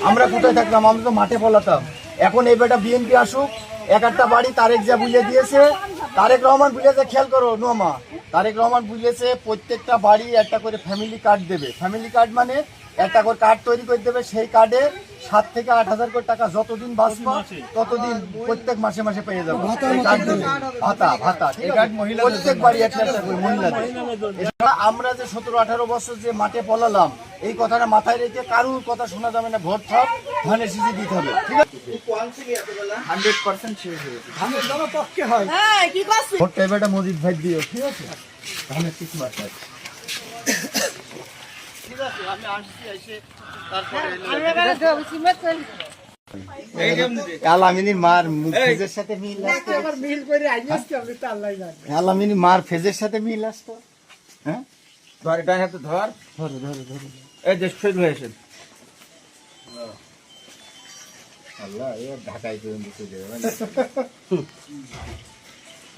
আমরা কোথায় থাকতাম? আমরা তো মাঠে পলাতাম। এখন এই বেটা বিএনপি আসুক, এক একটা বাড়ি তারেক যা বুঝে দিয়েছে, তারেক রহমান বুঝেছে, খেয়াল করো নোমা, তারেক রহমান বুঝেছে প্রত্যেকটা বাড়ি একটা করে ফ্যামিলি কার্ড দেবে। ফ্যামিলি কার্ড মানে একটা করে কার্ড তৈরি করে দেবে, সেই কার্ডে 7 থেকে 8,000 করে টাকা যতদিন বাঁচবা ততদিন প্রত্যেক মাসে মাসে পেয়ে যাবে। ভাতা ভাতা প্রত্যেক বাড়ি একটা একটা করে মহিলাদের। এছাড়া আমরা যে 17-18 বছর যে মাঠে পলালাম, এই কথাটা মাথায় রেখে কারুর কথা শোনা যাবে না। ভোট সব ধানের সিজি দিতে হবে, ঠিক আছে? 100% শেষ হয়েছে। ভোটটা এবারটা মজিদ ভাই দিও, ঠিক আছে? ধানের ঠিক মাথায়, ঠিক আছে? আমি আসছি, এসে তারপরে আলামিনীর মার ফেজের সাথে মিল আসতো, আলামিনীর মার ফেজের সাথে মিল আসতো। হ্যাঁ, ধর এটা হাতে ধর, ধরো ধরো ধরো, এই যে শহীদ হয়েছেন। আল্লাহ, এ ঢাকায় পর্যন্ত চলে যাবে।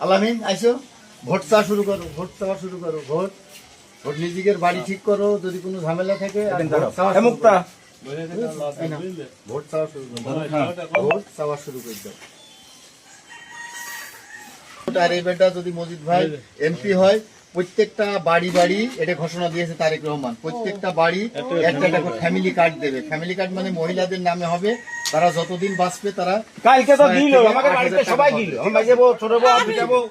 আলামিন আইসো, ভোট চাওয়া শুরু করো, ভোট চাওয়া শুরু করো। ভোট ভোট নিজেদের বাড়ি ঠিক করো, যদি কোনো ঝামেলা থাকে মুক্তা ভোট চাওয়া শুরু করো, ভোট চাওয়া শুরু করে দাও। আর এই বেটা যদি মজিদ ভাই এমপি হয়, প্রত্যেকটা বাড়ি বাড়ি এটা ঘোষণা দিয়েছে তারেক রহমান, প্রত্যেকটা বাড়ি একটা একটা করে ফ্যামিলি কার্ড দেবে। ফ্যামিলি কার্ড মানে মহিলাদের নামে হবে, তারা যতদিন বাঁচবে তারা। কালকে তো দিল আমাদের বাড়িতে সবাই দিল, আমি যাবো, ছোট বউ,